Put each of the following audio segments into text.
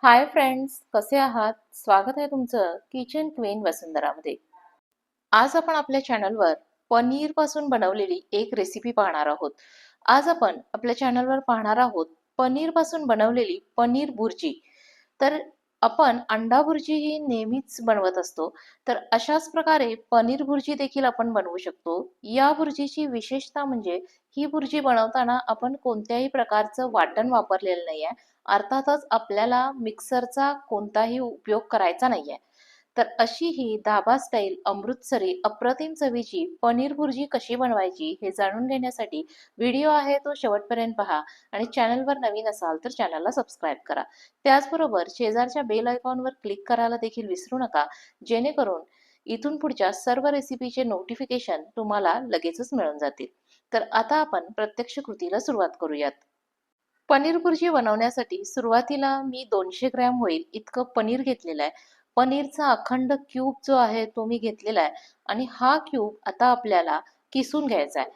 Hi friends, कसे आहात? स्वागत आहे तुमचं किचन क्वीन वसुंधरामध्ये. आज आपण आपल्या चॅनलवर पनीर पासून बनवलेली एक रेसिपी पाहणार आहोत. आज आपण आपल्या चॅनलवर पाहणार आहोत पनीर पासून बनवलेली पनीर भुर्जी. तर आपण अंडा भुर्जी ही नेहमीच बनवत असतो. तर अशाच प्रकारे पनीर भुर्जी देखील आपण बनवू शकतो. या भुर्जीची विशेषता म्हणजे ही भुर्जी बनवताना आपण कोणत्याही प्रकारचं वाटण वापरलेलं नाहीये. अर्थातच आपल्याला मिक्सरचा कोणताही उपयोग करायचा नाहीये. तर अशी ही धाबा स्टाईल अमृतसरी अप्रतिम चवीची पनीर भुर्जी कशी बनवायची हे जाणून घेण्यासाठी व्हिडिओ आहे तो शेवटपर्यंत पहा आणि चॅनलवर नवीन असाल तर चॅनलला सबस्क्राईब करा. त्याचबरोबर शेजारच्या बेल आयकॉनवर क्लिक करायला देखील विसरू नका, जेणेकरून इथून पुढच्या सर्व रेसिपीचे नोटिफिकेशन तुम्हाला लगेचच मिळून जातील. तर आता आपण प्रत्यक्ष कृतीला सुरुवात करूयात. पनीर भुर्जी बनवण्यासाठी सुरुवातीला मी 200 ग्रॅम होईल इतकं पनीर घेतलेलं आहे. पनीरचा अखंड क्यूब जो आहे तो मी घेतलेला आहे आणि हा क्यूब आता आपल्याला किसून घ्यायचा आहे.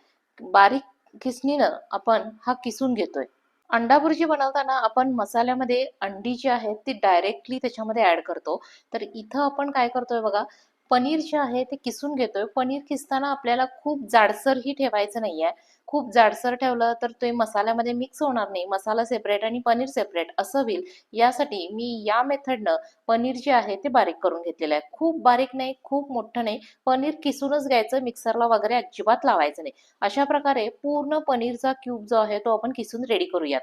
बारीक खिसणीनं आपण हा किसून घेतोय. अंडा भुर्जी बनवताना आपण मसाल्यामध्ये अंडी जी आहेत ती डायरेक्टली त्याच्यामध्ये ऍड करतो. तर इथं आपण काय करतोय बघा, पनीर जे आहे ते किसून घेतोय. पनीर किसताना आपल्याला खूप जाडसरही ठेवायचं नाहीये. खूप जाडसर ठेवलं तर ते मसाल्यामध्ये मिक्स होणार नाही. मसाला सेपरेट आणि पनीर सेपरेट असं होईल. यासाठी मी या मेथडनं पनीर जे आहे ते बारीक करून घेतलेलं आहे. खूप बारीक नाही, खूप मोठं नाही. पनीर किसूनच घ्यायचं, मिक्सरला वगैरे अजिबात लावायचं नाही. अशा प्रकारे पूर्ण पनीरचा क्यूब जो आहे तो आपण किसून रेडी करूयात.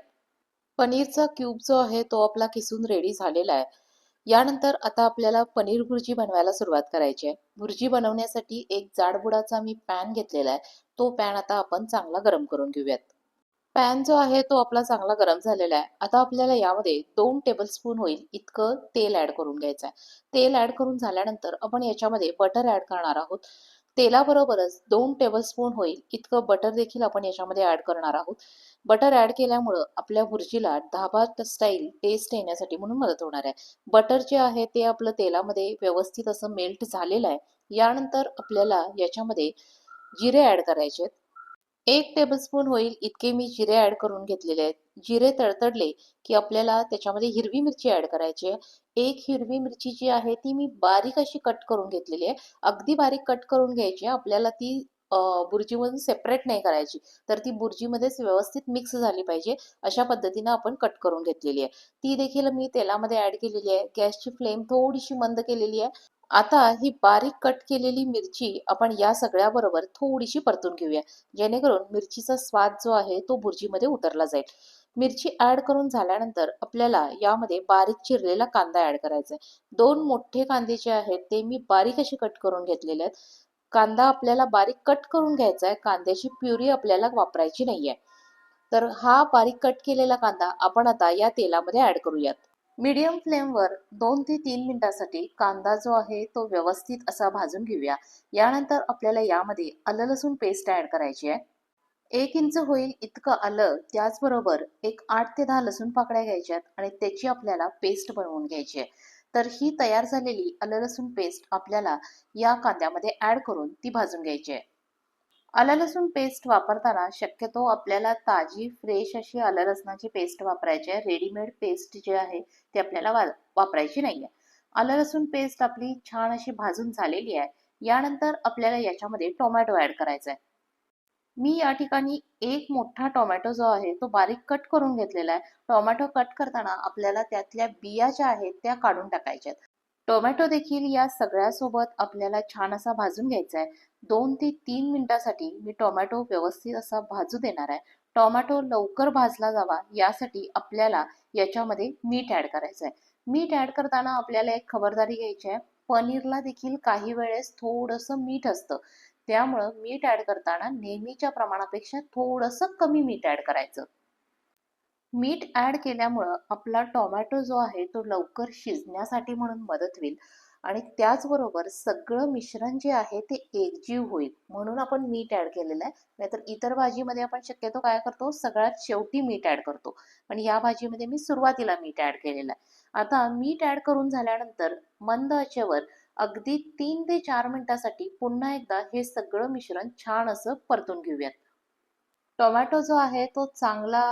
पनीरचा क्यूब जो आहे तो आपला किसून रेडी झालेला आहे. यानंतर आता आपल्याला पनीर भुर्जी बनवायला सुरुवात करायची आहे. भुर्जी बनवण्यासाठी एक जाडबुडाचा मी पॅन घेतलेला आहे. तो पॅन आता आपण चांगला गरम करून घेऊयात. पॅन जो आहे तो आपला चांगला गरम झालेला आहे. आता आपल्याला यामध्ये 2 टेबलस्पून होईल इतकं तेल ॲड करून घ्यायचं आहे. तेल ॲड करून झाल्यानंतर आपण याच्यामध्ये बटर ॲड करणार आहोत. तेलाबरोबरच 2 टेबलस्पून होईल इतकं बटर देखील आपण याच्यामध्ये ॲड करणार आहोत. बटर ॲड केल्यामुळं आपल्या भुर्जीला ढाबा स्टाईल टेस्ट येण्यासाठी म्हणून मदत होणार आहे. बटर जे आहे ते आपलं तेलामध्ये व्यवस्थित असं मेल्ट झालेलं आहे. यानंतर आपल्याला याच्यामध्ये जिरे ॲड करायचे आहेत. 1 टेबलस्पून होईल इतके मी जिरे ॲड करून घेतलेले आहेत. जिरे तडतडले की आपल्याला त्याच्यामध्ये हिरवी मिरची ॲड करायची आहे. एक हिरवी मिरची जी आहे ती मी बारीक अशी कट करून घेतलेली आहे. अगदी बारीक कट करून घ्यायची आहे. आपल्याला ती बुर्जीमधून सेपरेट नाही करायची. तर ती बुर्जीमध्येच व्यवस्थित मिक्स झाली पाहिजे. अशा पद्धतीनं आपण कट करून घेतलेली आहे. ती देखील मी तेलामध्ये ॲड केलेली आहे. गॅसची फ्लेम थोडीशी मंद केलेली आहे. आता ही बारीक कट केलेली मिरची आपण या सगळ्याबरोबर थोडीशी परतून घेऊया, जेणेकरून मिरचीचा स्वाद जो आहे तो भुर्जीमध्ये उतरला जाईल. मिरची ॲड करून झाल्यानंतर आपल्याला यामध्ये बारीक चिरलेला कांदा ॲड करायचा आहे. 2 मोठे कांदे जे आहेत ते मी बारीक असे कट करून घेतलेले आहेत. कांदा आपल्याला बारीक कट करून घ्यायचा आहे. कांद्याची प्युरी आपल्याला वापरायची नाहीये. तर हा बारीक कट केलेला कांदा आपण आता या तेलामध्ये ॲड करूयात. मीडियम फ्लेमवर 2 ते 3 मिनिटांसाठी कांदा जो आहे तो व्यवस्थित असा भाजून घेऊया. यानंतर आपल्याला यामध्ये आलं लसूण पेस्ट ॲड करायची आहे. 1 इंच होईल इतकं आलं, त्याचबरोबर एक 8 ते 10 लसूण पाकळ्या घ्यायच्यात आणि त्याची आपल्याला पेस्ट बनवून घ्यायची आहे. तर ही तयार झालेली आलं लसूण पेस्ट आपल्याला या कांद्यामध्ये ॲड करून ती भाजून घ्यायची आहे. आलं लसूण पेस्ट वापरताना शक्यतो आपल्याला ताजी फ्रेश अशी आलं लसणाची पेस्ट वापरायची आहे. रेडीमेड पेस्ट जी आहे ती आपल्याला वापरायची नाहीये. आलं लसूण पेस्ट आपली छान अशी भाजून झालेली आहे. यानंतर आपल्याला याच्यामध्ये टोमॅटो ॲड करायचा आहे. मी या ठिकाणी एक मोठा टोमॅटो जो आहे तो बारीक कट करून घेतलेला आहे. टोमॅटो कट करताना आपल्याला त्यातल्या बिया ज्या आहेत त्या काढून टाकायच्या आहेत. टोमॅटो देखील या सगळ्यासोबत आपल्याला छान असा भाजून घ्यायचा आहे. 2 ते 3 मिनिटासाठी मी टोमॅटो व्यवस्थित असा भाजू देणार आहे. टोमॅटो लवकर भाजला जावा यासाठी आपल्याला याच्यामध्ये मीठ ॲड करायचं आहे. मीठ ॲड करताना आपल्याला एक खबरदारी घ्यायची आहे. पनीरला देखील काही वेळेस थोडंसं मीठ असतं. त्यामुळं मीठ ॲड करताना नेहमीच्या प्रमाणापेक्षा थोडंसं कमी मीठ ॲड करायचं. मीठ ॲड केल्यामुळं आपला टोमॅटो जो आहे तो लवकर शिजण्यासाठी म्हणून मदत होईल आणि त्याचबरोबर सगळं मिश्रण जे आहे ते एकजीव होईल म्हणून आपण मीठ ॲड केलेलं आहे. नाहीतर इतर भाजीमध्ये आपण शक्यतो काय करतो, सगळ्यात शेवटी मीठ ॲड करतो. पण या भाजीमध्ये मी सुरुवातीला मीठ ॲड केलेलं आहे. आता मीठ ॲड करून झाल्यानंतर मंद आचेवर अगदी 3 ते 4 मिनिटासाठी पुन्हा एकदा हे सगळं मिश्रण छान असं परतून घेऊयात. टोमॅटो जो आहे तो चांगला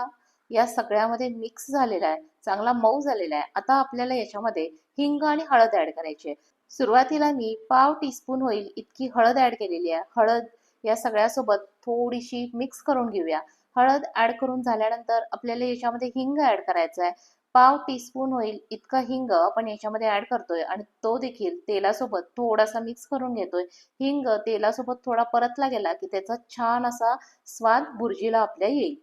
या सगळ्यामध्ये मिक्स झालेला आहे, चांगला मऊ झालेला आहे. आता आपल्याला याच्यामध्ये हिंग आणि हळद ऍड करायची आहे. सुरुवातीला मी पाव टीस्पून होईल इतकी हळद ऍड केलेली आहे. हळद या सगळ्यासोबत थोडीशी मिक्स करून घेऊया. हळद ऍड करून झाल्यानंतर आपल्याला याच्यामध्ये हिंग ऍड करायचा आहे. पाव टीस्पून होईल इतका हिंग आपण याच्यामध्ये ऍड करतोय आणि तो देखील तेलासोबत थोडासा मिक्स करून घेतोय. हिंग तेलासोबत थोडा परतला गेला की त्याचा छान असा स्वाद भुर्जीला आपल्या येईल.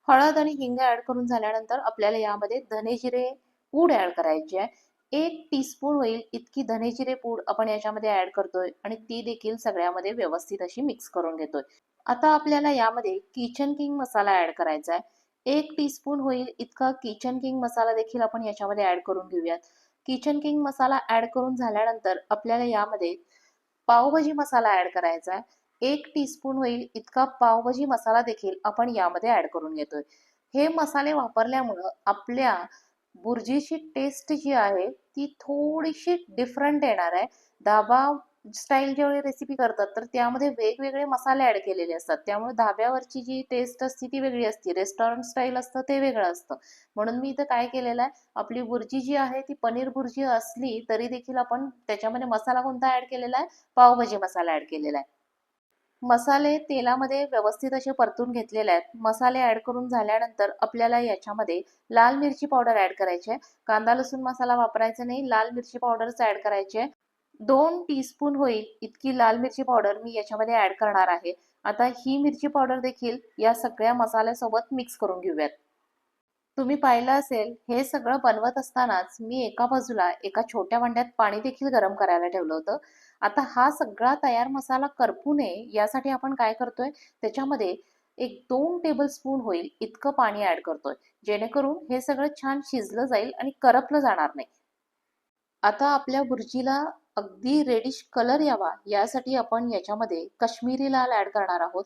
हळद आणि हिंग ऍड करून झाल्यानंतर आपल्याला यामध्ये धने जिरे पूड ऍड करायची आहे. 1 टीस्पून होईल इतकी धने जिरे पूड आपण याच्यामध्ये ऍड करतोय आणि ती देखील सगळ्यामध्ये व्यवस्थित अशी मिक्स करून घेतोय. आता आपल्याला यामध्ये किचन किंग मसाला ऍड करायचा आहे. 1 टीस्पून होईल इतका किचन किंग मसाला देखील आपण याच्यामध्ये ऍड करून घेऊयात. किचन किंग मसाला ऍड करून झाल्यानंतर आपल्याला यामध्ये पावभाजी मसाला ऍड करायचा आहे. 1 टीस्पून होईल इतका पावभाजी मसाला देखील आपण यामध्ये ऍड करून घेतोय. हे मसाले वापरल्यामुळं आपल्या बुर्जीची टेस्ट जी आहे ती थोडीशी डिफरंट येणार आहे. धाबा स्टाईल जेवढी रेसिपी करतात तर त्यामध्ये वेगवेगळे मसाले ऍड केलेले असतात, त्यामुळे धाब्यावरची जी टेस्ट असते ती वेगळी असते, रेस्टॉरंट स्टाईल असतं ते वेगळं असतं. म्हणून मी इथं काय केलेलं आहे, आपली बुर्जी जी आहे ती पनीर बुर्जी असली तरी देखील आपण त्याच्यामध्ये मसाला कोणता ऍड केलेला आहे, पावभाजी मसाला ऍड केलेला आहे. मसाले तेलामध्ये व्यवस्थित असे परतून घेतलेले आहेत. मसाले ऍड करून झाल्यानंतर आपल्याला याच्यामध्ये लाल मिरची पावडर ऍड करायची आहे. कांदा लसूण मसाला वापरायचा नाही, लाल मिरची पावडरच ऍड करायची आहे. 2 टीस्पून होईल इतकी लाल मिरची पावडर मी याच्यामध्ये ऍड करणार आहे. आता ही मिरची पावडर देखील या सगळ्या मसाल्यासोबत मिक्स करून घेऊयात. तुम्ही पाहिलं असेल हे सगळं बनवत असतानाच मी एका बाजूला एका छोट्या भांड्यात पाणी देखील गरम करायला ठेवलं होतं. आता हा सगळा तयार मसाला करपू नये यासाठी आपण काय करतोय, त्याच्यामध्ये 1-2 टेबलस्पून होईल इतकं पाणी ऍड करतोय, जेणेकरून हे सगळं छान शिजलं जाईल आणि करपलं जाणार नाही. आता आपल्या भुर्जीला अगदी रेडिश कलर यावा यासाठी आपण याच्यामध्ये काश्मीरी लाल ऍड करणार आहोत.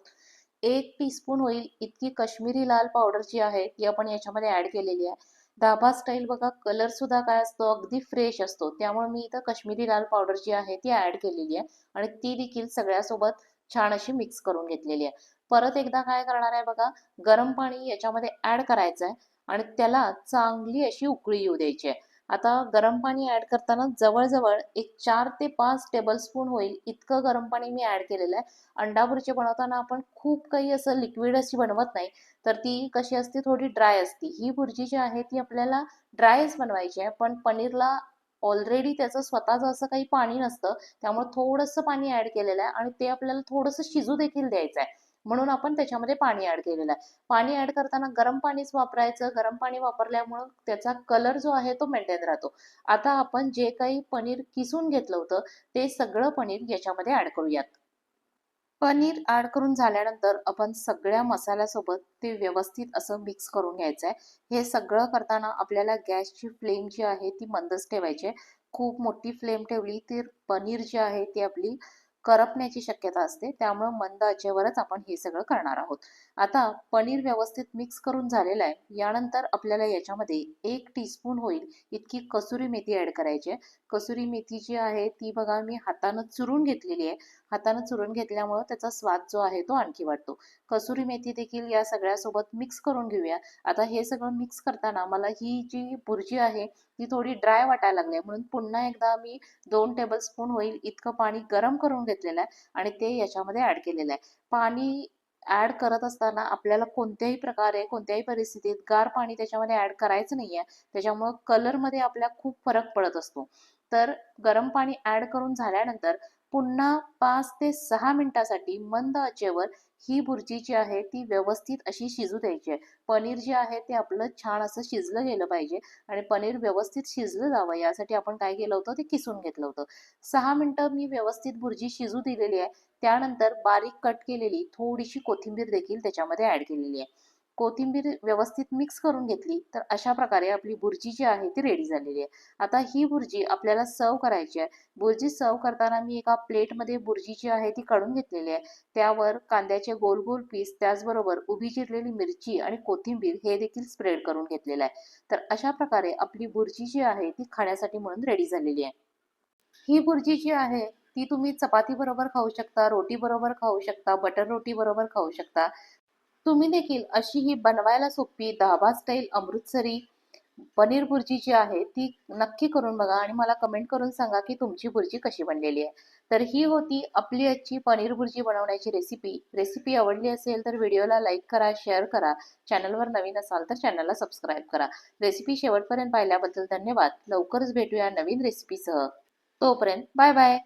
1 टीस्पून होईल इतकी काश्मीरी लाल पावडर जी आहे ती आपण याच्यामध्ये ऍड केलेली आहे. धाबा स्टाईल बघा कलर सुद्धा काय असतो, अगदी फ्रेश असतो, त्यामुळे मी इथं काश्मीरी लाल पावडर जी आहे ती ऍड केलेली आहे आणि ती देखील सगळ्यासोबत छान अशी मिक्स करून घेतलेली आहे. परत एकदा काय करणार आहे बघा, गरम पाणी याच्यामध्ये ऍड करायचं आहे आणि त्याला चांगली अशी उकळी येऊ द्यायची आहे. आता गरम पाणी ऍड करताना जवळजवळ एक 4 ते 5 टेबलस्पून होईल इतकं गरम पाणी मी ऍड केलेलं आहे. अंडा भुर्जी बनवताना आपण खूप काही असं लिक्विड अशी बनवत नाही, तर ती कशी असते, थोडी ड्राय असते. ही भुर्जी जी आहे ती आपल्याला ड्रायच बनवायची आहे, पण पनीरला ऑलरेडी त्याचं स्वतःचं असं काही पाणी नसतं, त्यामुळे थोडंसं पाणी ऍड केलेलं आहे आणि ते आपल्याला थोडंसं शिजू देखील द्यायचं आहे, म्हणून आपण त्याच्यामध्ये पाणी ऍड केलेलं आहे. पाणी ऍड करताना गरम पाणीच वापरायचं. गरम पाणी वापरल्यामुळं त्याचा कलर जो आहे तो मेंटेन राहतो. आता आपण जे काही पनीर किसून घेतलं होतं ते सगळं पनीर याच्यामध्ये ऍड करूयात. पनीर ऍड करून झाल्यानंतर आपण सगळ्या मसाल्यासोबत ते व्यवस्थित असं मिक्स करून घ्यायचं आहे. हे सगळं करताना आपल्याला गॅसची फ्लेम जी आहे ती मंदच ठेवायची आहे. खूप मोठी फ्लेम ठेवली तर पनीर जी आहे ती आपली करपण्याची शक्यता असते, त्यामुळे मंद आचेवरच आपण हे सगळं करणार आहोत. आता पनीर व्यवस्थित मिक्स करून झालेलं आहे. यानंतर आपल्याला याच्यामध्ये 1 टीस्पून होईल इतकी कसुरी मेथी ऍड करायची आहे. कसुरी मेथी जी आहे ती बघा मी हातानं चुरून घेतलेली आहे. हातानं चुरून घेतल्यामुळं त्याचा स्वाद जो आहे तो आणखी वाढतो. कसुरी मेथी देखील या सगळ्यासोबत मिक्स करून घेऊया. आता हे सगळं मिक्स करताना मला ही जी भुर्जी आहे ती थोडी ड्राय वाटायला लागली, म्हणून पुन्हा एकदा मी 2 टेबलस्पून होईल इतकं पाणी गरम करून घेतलेलं आहे आणि ते याच्यामध्ये ऍड केलेलं आहे. पाणी ऍड करत असताना आपल्याला कोणत्याही प्रकारे कोणत्याही परिस्थितीत गार पाणी त्याच्यामध्ये ऍड करायचं नाहीये, त्याच्यामुळं कलरमध्ये आपल्या खूप फरक पडत असतो. तर गरम पाणी ऍड करून झाल्यानंतर पुन्हा 5 ते 6 मिनिटासाठी मंद आचेवर ही भुर्जी जी आहे ती व्यवस्थित अशी शिजू द्यायची आहे. पनीर जे आहे ते आपलं छान असं शिजलं गेलं पाहिजे आणि पनीर व्यवस्थित शिजलं जावं यासाठी आपण काय केलं होतं, ते किसून घेतलं होतं. 6 मिनिटं मी व्यवस्थित भुर्जी शिजू दिलेली आहे. त्यानंतर बारीक कट केलेली थोडीशी कोथिंबीर देखील त्याच्यामध्ये ऍड केलेली आहे. कोथिंबीर व्यवस्थित मिक्स करून घेतली तर अशा प्रकारे आपली भुर्जी जी आहे ती रेडी झालेली आहे. आता ही भुर्जी आपल्याला सर्व करायची आहे. भुर्जी सर्व करताना मी एका प्लेटमध्ये भुर्जी जी आहे ती काढून घेतलेली आहे. त्यावर कांद्याचे गोल गोल पीस, त्याचबरोबर उभी चिरलेली मिरची आणि कोथिंबीर हे देखील स्प्रेड करून घेतलेलं आहे. तर अशा प्रकारे आपली भुर्जी जी आहे ती खाण्यासाठी म्हणून रेडी झालेली आहे. ही भुर्जी जी आहे ती तुम्ही चपाती बरोबर खाऊ शकता, रोटी बरोबर खाऊ शकता, बटर रोटी बरोबर खाऊ शकता. तुम्ही देखील अशी ही बनवायला सोपी धाबा स्टाईल अमृतसरी पनीर भुर्जी जी आहे ती नक्की करून बघा आणि मला कमेंट करून सांगा की तुमची भुर्जी कशी बनलेली आहे. तर ही होती आपली आजची पनीर भुर्जी बनवण्याची रेसिपी. रेसिपी आवडली असेल तर व्हिडिओला लाईक करा, शेअर करा. चॅनलवर नवीन असाल तर चॅनलला सबस्क्राईब करा. रेसिपी शेवटपर्यंत पाहिल्याबद्दल धन्यवाद. लवकरच भेटूया नवीन रेसिपीसह. तोपर्यंत बाय बाय.